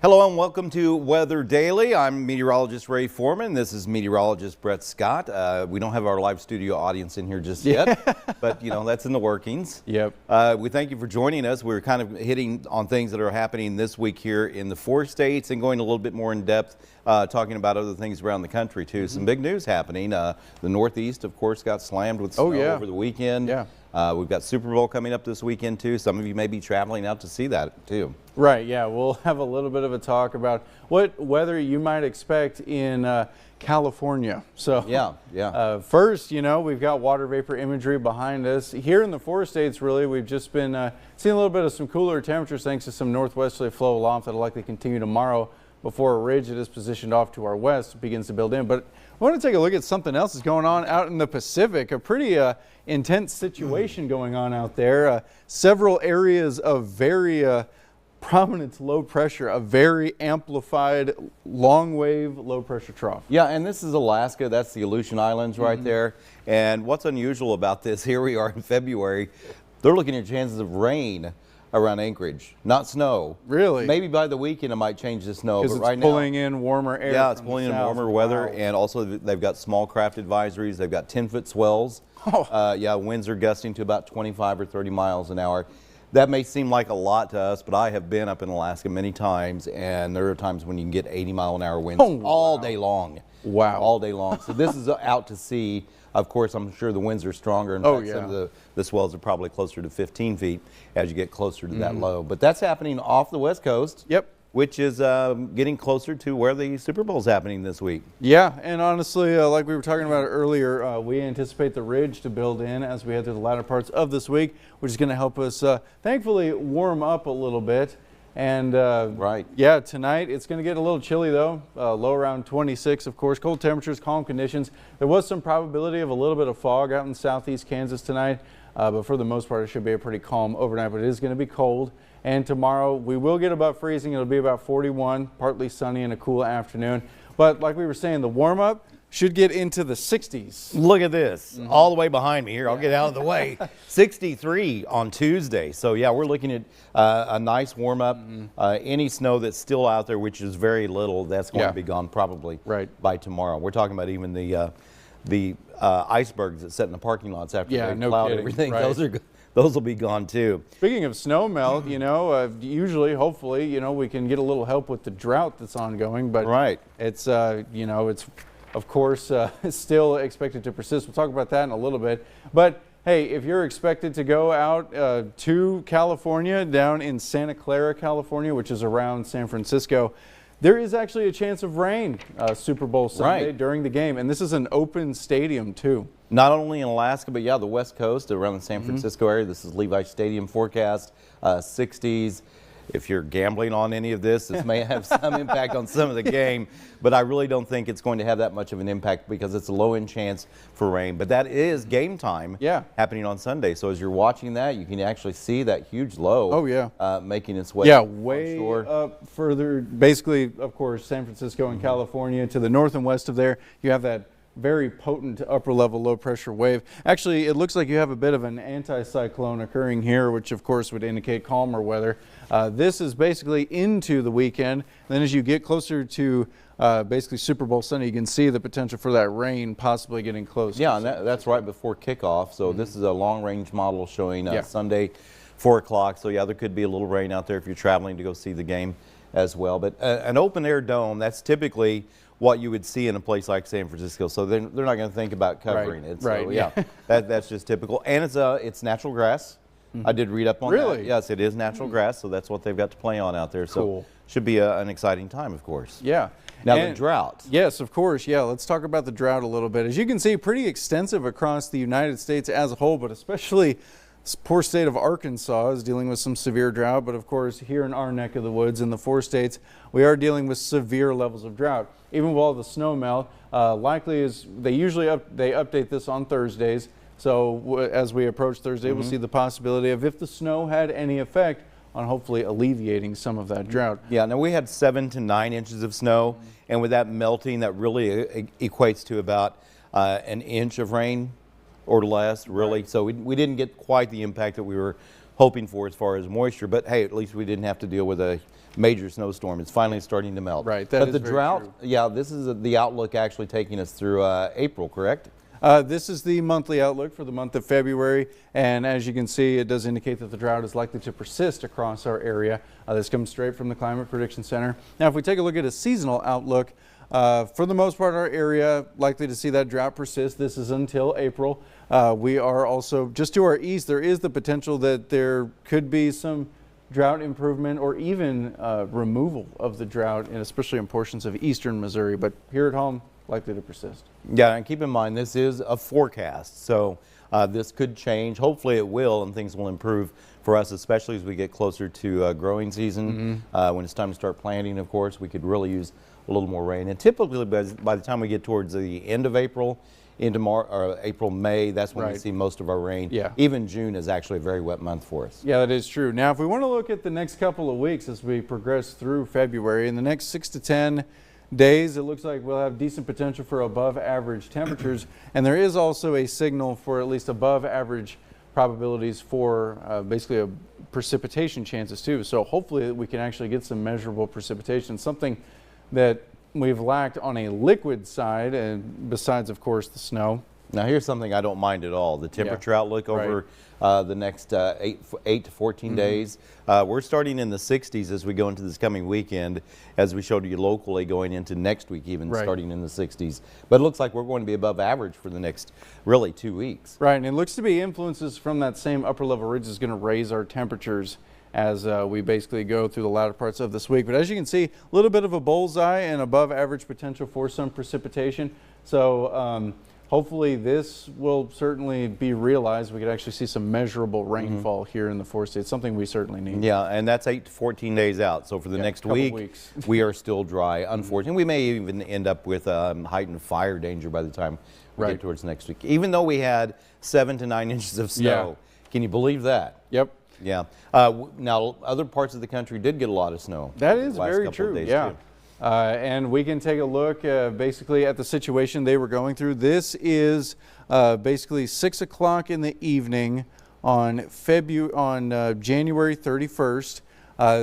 Hello and welcome to Weather Daily. I'm meteorologist Ray Foreman. This is meteorologist Brett Scott. We don't have our live studio audience in here just yet, but you know, that's in the workings. Yep. We thank you for joining us. We're kind of hitting on things that are happening this week here in the 4 states and going a little bit more in depth, talking about other things around the country too. Some big news happening. The Northeast, of course, got slammed with snow over the weekend. Yeah. We've got Super Bowl coming up this weekend too. Some of you may be traveling out to see that too. Right, yeah, we'll have a little bit of a talk about what weather you might expect in California. So first, you know, we've got water vapor imagery behind us. Here in the 4 states, really, we've just been seeing a little bit of some cooler temperatures thanks to some northwesterly flow aloft that'll likely continue tomorrow before a ridge that is positioned off to our west begins to build in. But I want to take a look at something else that's going on out in the Pacific. A pretty intense situation going on out there. Several areas of very prominent low pressure, a very amplified long wave low pressure trough. Yeah, and this is Alaska. That's the Aleutian Islands right there. And what's unusual about this, here we are in February, they're looking at chances of rain around Anchorage, not snow. Really? Maybe by the weekend it might change to snow, Because but right it's now, pulling in warmer air. yeah, it's pulling in warmer weather, and also they've got small craft advisories. They've got 10-foot swells. Yeah, winds are gusting to about 25 or 30 miles an hour. That may seem like a lot to us, but I have been up in Alaska many times, and there are times when you can get 80-mile-an-hour winds all day long. Wow. All day long. So this is out to sea. Of course, I'm sure the winds are stronger. In fact, some of the swells are probably closer to 15 feet as you get closer to that low. But that's happening off the West Coast. Yep. Which is getting closer to where the Super Bowl is happening this week. Yeah, and honestly, like we were talking about earlier, we anticipate the ridge to build in as we head through the latter parts of this week, which is going to help us, thankfully, warm up a little bit. And yeah, tonight it's going to get a little chilly though, low around 26, of course. Cold temperatures, calm conditions. There was some probability of a little bit of fog out in southeast Kansas tonight, but for the most part, it should be a pretty calm overnight, but it is going to be cold. And tomorrow we will get above freezing. It'll be about 41, partly sunny and a cool afternoon. But like we were saying, the warm up should get into the 60s. Look at this, all the way behind me here. I'll get out of the way. 63 on Tuesday. So yeah, we're looking at a nice warm up. Any snow that's still out there, which is very little, that's going to be gone probably by tomorrow. We're talking about even the icebergs that sit in the parking lots after they cloud everything. Those will be gone too. Speaking of snow melt, you know, usually, hopefully, you know, we can get a little help with the drought that's ongoing, but it's, you know, it's of course still expected to persist. We'll talk about that in a little bit. But hey, if you're expected to go out to California, down in Santa Clara, California, which is around San Francisco, there is actually a chance of rain Super Bowl Sunday during the game. And this is an open stadium too. Not only in Alaska, but yeah, the West Coast around the San Francisco area. This is Levi Stadium forecast, 60s. If you're gambling on any of this, this may have some impact on some of the game, but I really don't think it's going to have that much of an impact because it's a low-end chance for rain. But that is game time happening on Sunday. So as you're watching that, you can actually see that huge low making its way way up further. Basically, of course, San Francisco and California to the north and west of there, you have that very potent upper level low pressure wave. Actually, it looks like you have a bit of an anticyclone occurring here, which of course would indicate calmer weather. This is basically into the weekend. Then as you get closer to basically Super Bowl Sunday, you can see the potential for that rain possibly getting close. Yeah, and that's right before kickoff. So this is a long range model showing Sunday 4 o'clock. So yeah, there could be a little rain out there if you're traveling to go see the game as well. But an open air dome, that's typically what you would see in a place like San Francisco. So they're not going to think about covering it. So yeah, that's just typical. And it's natural grass. I did read up on that. Yes, it is natural grass, so that's what they've got to play on out there. So should be an exciting time, of course. Yeah. Now the drought. Yes, of course. Yeah, let's talk about the drought a little bit. As you can see, pretty extensive across the United States as a whole, but especially this poor state of Arkansas is dealing with some severe drought. But of course, here in our neck of the woods in the 4 states, we are dealing with severe levels of drought. Even with all the snow melt, likely is they update this on Thursdays. So as we approach Thursday, we'll see the possibility of if the snow had any effect on hopefully alleviating some of that drought. Yeah, now we had 7 to 9 inches of snow, and with that melting, that really equates to about an inch of rain or less, really. So we didn't get quite the impact that we were hoping for as far as moisture, but hey, at least we didn't have to deal with a major snowstorm. It's finally starting to melt. Right. But the drought, yeah, this is the outlook actually taking us through April, correct? This is the monthly outlook for the month of February, and as you can see, it does indicate that the drought is likely to persist across our area. This comes straight from the Climate Prediction Center. Now, if we take a look at a seasonal outlook, for the most part, our area likely to see that drought persist. This is until April. We are also just to our east. There is the potential that there could be some drought improvement or even removal of the drought, and especially in portions of eastern Missouri. But here at home, likely to persist. Yeah, and keep in mind this is a forecast, so this could change. Hopefully it will, and things will improve for us, especially as we get closer to growing season. When it's time to start planting, of course, we could really use a little more rain. And typically by the time we get towards the end of April, into April, May, that's when we see most of our rain. Yeah. Even June is actually a very wet month for us. Yeah, that is true. Now, if we want to look at the next couple of weeks as we progress through February, in the next 6 to 10 days, it looks like we'll have decent potential for above average temperatures, and there is also a signal for at least above average probabilities for basically a precipitation chances too. So hopefully we can actually get some measurable precipitation, something that we've lacked on a liquid side, and besides, of course, the snow. Now, here's something I don't mind at all. The temperature outlook over the next 8 to 14 days. We're starting in the 60s as we go into this coming weekend, as we showed you locally going into next week, even starting in the 60s. But it looks like we're going to be above average for the next, really, 2 weeks. Right, and it looks to be influences from that same upper level ridge is going to raise our temperatures as we basically go through the latter parts of this week. But as you can see, a little bit of a bullseye and above average potential for some precipitation. So hopefully this will certainly be realized. We could actually see some measurable rainfall here in the 4 states, something we certainly need. Yeah, and that's 8 to 14 days out. So for the next week, we are still dry. Unfortunately, we may even end up with heightened fire danger by the time we get towards next week. Even though we had 7 to 9 inches of snow. Can you believe that? Yep. Yeah. Now, other parts of the country did get a lot of snow. That is very true. Yeah. And we can take a look basically at the situation they were going through. This is basically 6 o'clock in the evening on January 31st.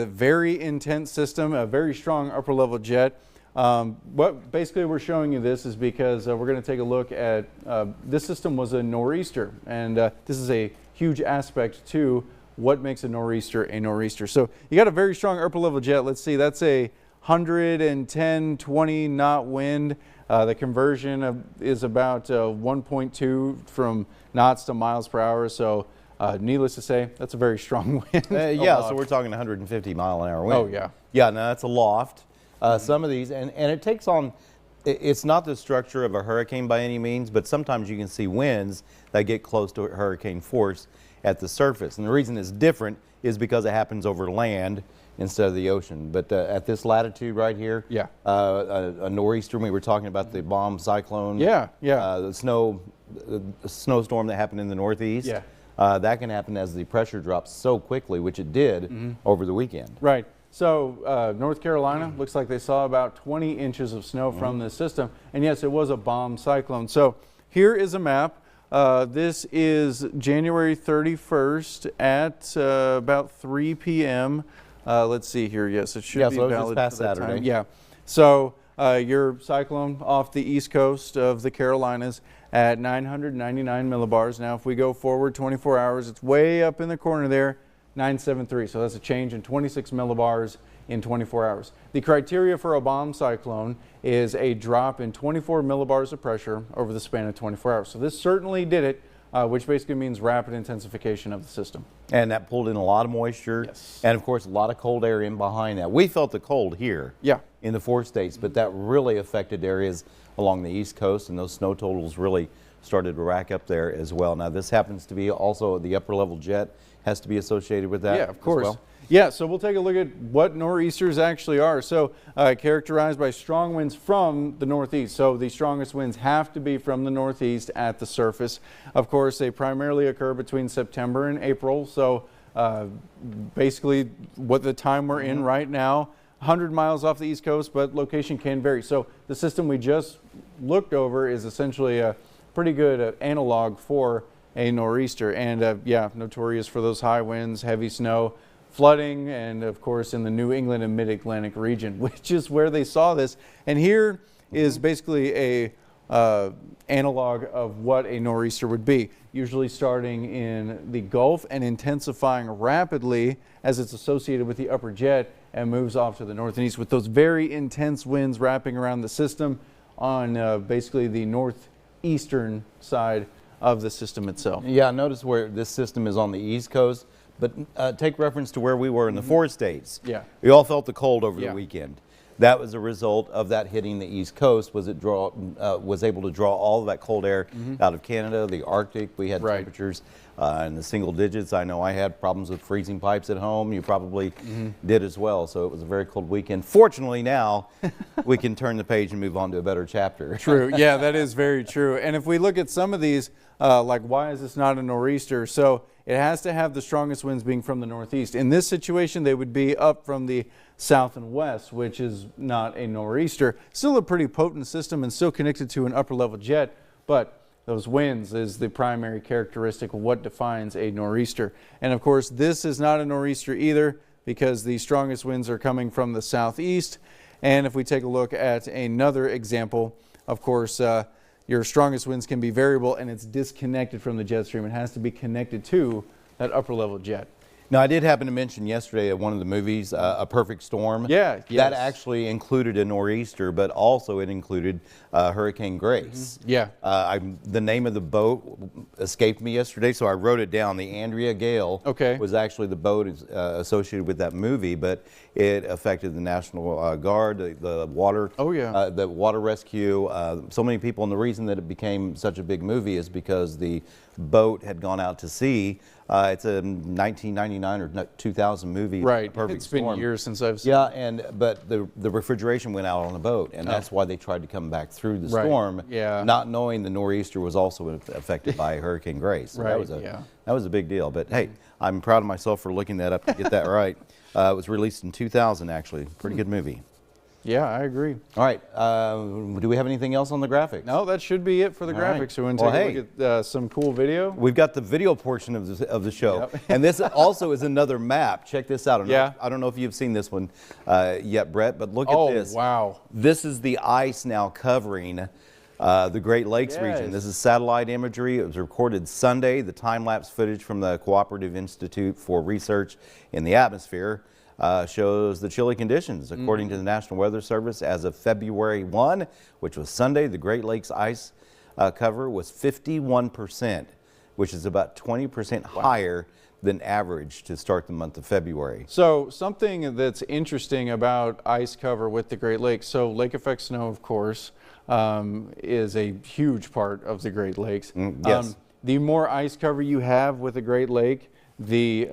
Very intense system, a very strong upper level jet. What basically we're showing you this is because we're going to take a look at this system was a nor'easter, and this is a huge aspect to what makes a nor'easter a nor'easter. So you got a very strong upper level jet. Let's see, that's a 110, 20 knot wind. The conversion is about 1.2 from knots to miles per hour. So needless to say, that's a very strong wind. Yeah, so we're talking 150 mile an hour wind. Oh, yeah. Yeah, now that's a loft. Some of these, and it takes on, it's not the structure of a hurricane by any means, but sometimes you can see winds that get close to hurricane force at the surface. And the reason it's different is because it happens over land instead of the ocean. But at this latitude right here, a nor'easter, we were talking about the bomb cyclone. The snowstorm that happened in the Northeast. That can happen as the pressure drops so quickly, which it did over the weekend. Right. So North Carolina, looks like they saw about 20 inches of snow from this system. And yes, it was a bomb cyclone. So here is a map. This is January 31st at about 3 p.m. Let's see here. Yes, it should be valid past for that Saturday. time. Yeah. So your cyclone off the east coast of the Carolinas at 999 millibars. Now, if we go forward 24 hours, it's way up in the corner there, 973. So that's a change in 26 millibars in 24 hours. The criteria for a bomb cyclone is a drop in 24 millibars of pressure over the span of 24 hours. So this certainly did it, which basically means rapid intensification of the system. And that pulled in a lot of moisture. And of course, a lot of cold air in behind that. We felt the cold here in the 4 states, but that really affected areas along the East Coast, and those snow totals really started to rack up there as well. Now, this happens to be also the upper level jet has to be associated with that. Yeah, of course. Yeah, so we'll take a look at what nor'easters actually are. So characterized by strong winds from the northeast. So the strongest winds have to be from the northeast at the surface. Of course, they primarily occur between September and April. So basically what the time we're in right now, 100 miles off the East Coast, but location can vary. So the system we just looked over is essentially a pretty good analog for a nor'easter. And yeah, notorious for those high winds, heavy snow. flooding, and of course in the New England and Mid-Atlantic region, which is where they saw this. And here is basically a analog of what a nor'easter would be, usually starting in the Gulf and intensifying rapidly as it's associated with the upper jet and moves off to the north and east, with those very intense winds wrapping around the system on basically the northeastern side of the system itself. Yeah, notice where this system is on the East Coast, but take reference to where we were in the 4 states. Yeah. We all felt the cold over the weekend. That was a result of that hitting the East Coast. Was able to draw all of that cold air out of Canada, the Arctic. We had temperatures in the single digits. I know I had problems with freezing pipes at home. You probably did as well. So it was a very cold weekend. Fortunately, now we can turn the page and move on to a better chapter. True. Yeah, that is very true. And if we look at some of these, like why is this not a nor'easter? So it has to have the strongest winds being from the northeast. In this situation, they would be up from the south and west, which is not a nor'easter. Still a pretty potent system and still connected to an upper level jet, but those winds is the primary characteristic of what defines a nor'easter. And of course, this is not a nor'easter either, because the strongest winds are coming from the southeast. And if we take a look at another example, of course, your strongest winds can be variable and it's disconnected from the jet stream. It has to be connected to that upper level jet. Now, I did happen to mention yesterday at one of the movies, A Perfect Storm. Yeah, yes. That actually included a nor'easter, but also it included Hurricane Grace. Yeah. The name of the boat escaped me yesterday, so I wrote it down. The Andrea Gale was actually the boat associated with that movie, but it affected the National Guard, the water, the water rescue, so many people. And the reason that it became such a big movie is because the boat had gone out to sea. It's a 1999 or 2000 movie. Right. Perfect It's been Storm. years since I've seen it. But the refrigeration went out on the boat, and that's why they tried to come back through the storm, not knowing the nor'easter was also affected by Hurricane Grace. So that was a big deal. But hey, I'm proud of myself for looking that up to get that right. It was released in 2000, actually. Pretty good movie. Yeah, I agree. All right. Do we have anything else on the graphics? No, that should be it for the graphics. So we want to take a look at some cool video. We've got the video portion of the show. And this also is another map. Check this out. I don't know if you've seen this one yet, Brett, but look at this. Oh, wow. This is the ice now covering the Great Lakes region. This is satellite imagery. It was recorded Sunday. The time-lapse footage from the Cooperative Institute for Research in the Atmosphere shows the chilly conditions. According to the National Weather Service, as of February 1, which was Sunday, the Great Lakes ice cover was 51%, which is about 20% higher than average to start the month of February. So something that's interesting about ice cover with the Great Lakes, so lake effect snow, of course, is a huge part of the Great Lakes. Yes. The more ice cover you have with a Great Lake, the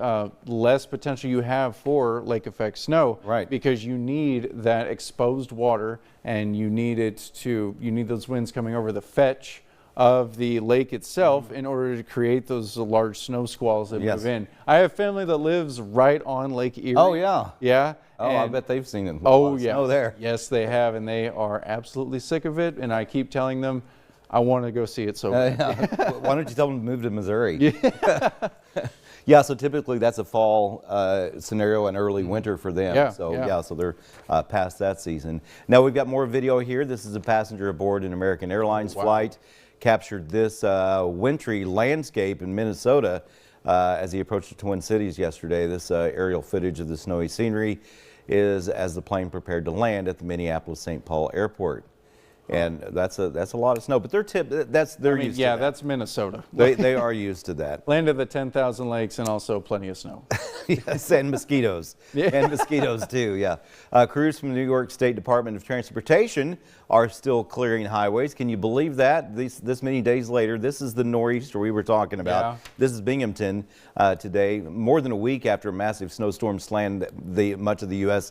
less potential you have for lake effect snow, because you need that exposed water, and you need those winds coming over the fetch of the lake itself in order to create those large snow squalls that move in. I have family that lives right on Lake Erie. Oh yeah. Yeah. Oh, I bet they've seen it. Oh yeah. Snow there. Yes, they have, and they are absolutely sick of it, and I keep telling them I want to go see it so bad. Why don't you tell them to move to Missouri? Yeah, so typically that's a fall scenario and early winter for them. So they're past that season. Now we've got more video here. This is a passenger aboard an American Airlines flight. Captured this wintry landscape in Minnesota as he approached the Twin Cities yesterday. This aerial footage of the snowy scenery is as the plane prepared to land at the Minneapolis-St. Paul Airport. And that's a lot of snow, but they're used to that. Yeah, that's Minnesota. They are used to that. Land of the 10,000 lakes and also plenty of snow. Yes, and mosquitoes. And mosquitoes too, yeah. Crews from the New York State Department of Transportation are still clearing highways. Can you believe that? This many days later, this is the nor'easter we were talking about. Yeah. This is Binghamton today, more than a week after a massive snowstorm slammed much of the U.S.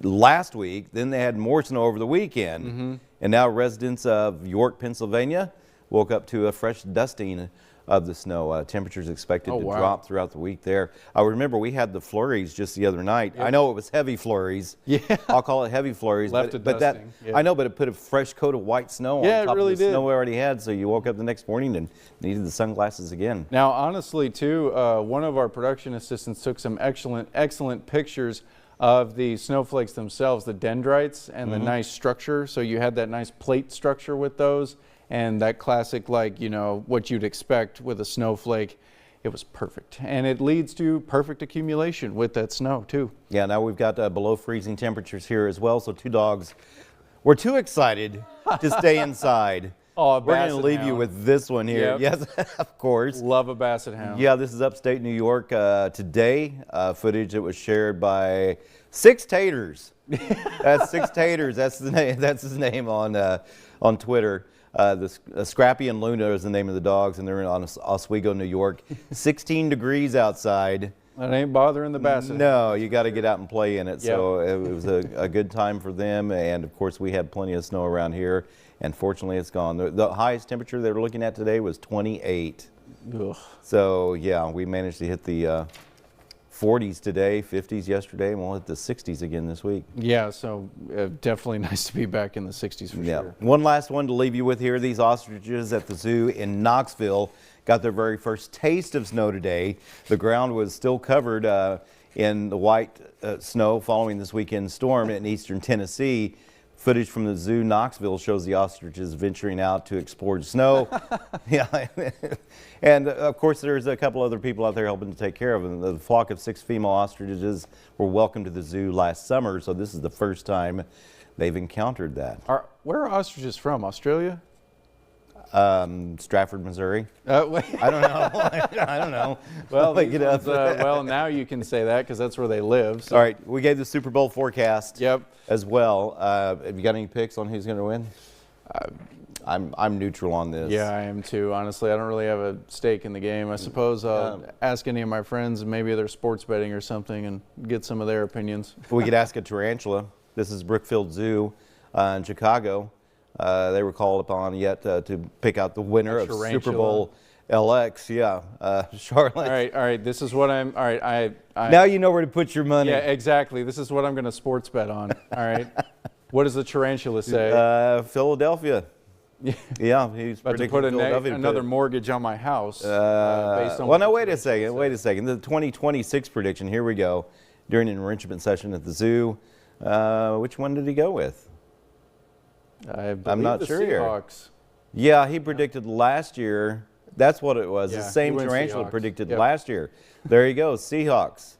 last week. Then they had more snow over the weekend. And now residents of York, Pennsylvania woke up to a fresh dusting of the snow. Temperatures expected to drop throughout the week there. I remember we had the flurries just the other night. Yep. I know it was heavy flurries. Yeah. I'll call it heavy flurries. But that, I know, but it put a fresh coat of white snow on top of the snow we already had. So you woke up the next morning and needed the sunglasses again. Now, honestly, too, one of our production assistants took some excellent pictures of the snowflakes themselves, the dendrites and the nice structure. So you had that nice plate structure with those. And that classic, like, you know, what you'd expect with a snowflake, it was perfect. And it leads to perfect accumulation with that snow, too. Yeah, now we've got below freezing temperatures here as well. So 2 dogs were too excited to stay inside. Oh, we're going to leave you with this one here. Yep. Yes, of course. Love a basset hound. Yeah, this is upstate New York today. Footage that was shared by Six Taters. That's Six Taters. That's the name. That's his name on Twitter. Scrappy and Luna is the name of the dogs, and they're in Oswego, New York. 16 degrees outside. That ain't bothering the basset. No, you got to get out and play in it. Yep. So it was a good time for them, and of course we had plenty of snow around here, and fortunately it's gone. The highest temperature they were looking at today was 28. Ugh. So yeah, we managed to hit the 40s today, 50s yesterday, and we'll hit the 60s again this week. Yeah, so definitely nice to be back in the 60s for sure. One last one to leave you with here. These ostriches at the zoo in Knoxville got their very first taste of snow today. The ground was still covered in the white snow following this weekend storm in eastern Tennessee. Footage from the zoo Knoxville shows the ostriches venturing out to explore snow. Yeah, and of course there's a couple other people out there helping to take care of them. The flock of 6 female ostriches were welcomed to the zoo last summer, so this is the first time they've encountered that. Where are ostriches from? Australia? Stratford, Missouri. I don't know. I don't know. Well, well, now you can say that because that's where they live. So. All right, we gave the Super Bowl forecast. Yep. As well. Have you got any picks on who's going to win? I'm neutral on this. Yeah, I am too. Honestly, I don't really have a stake in the game. I suppose I'll ask any of my friends, maybe they're sports betting or something, and get some of their opinions. We could ask a tarantula. This is Brookfield Zoo in Chicago. They were called upon yet to pick out the winner of Super Bowl LX. Yeah, Charlotte. All right. This is what I'm. All right, now you know where to put your money. Yeah, exactly. This is what I'm going to sports bet on. All right. What does the tarantula say? Philadelphia. Yeah, he's about to put another mortgage on my house. Based on well, no, wait a second. Wait a second. The 2026 prediction. Here we go. During an enrichment session at the zoo, which one did he go with? I'm not sure here. Yeah, he predicted last year. That's what it was. The same tarantula predicted last year. There you go, Seahawks.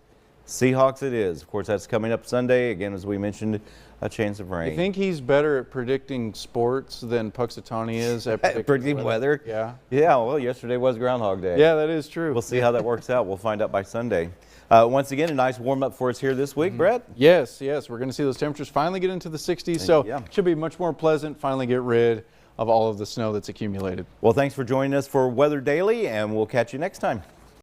Seahawks it is. Of course, that's coming up Sunday. Again, as we mentioned, a chance of rain. I think he's better at predicting sports than Puxatawny is at predicting weather. Yeah. Yeah, well, yesterday was Groundhog Day. Yeah, that is true. We'll see how that works out. We'll find out by Sunday. Once again, a nice warm-up for us here this week, Brett. Yes. We're going to see those temperatures finally get into the 60s, so it should be much more pleasant, finally get rid of all of the snow that's accumulated. Well, thanks for joining us for Weather Daily, and we'll catch you next time.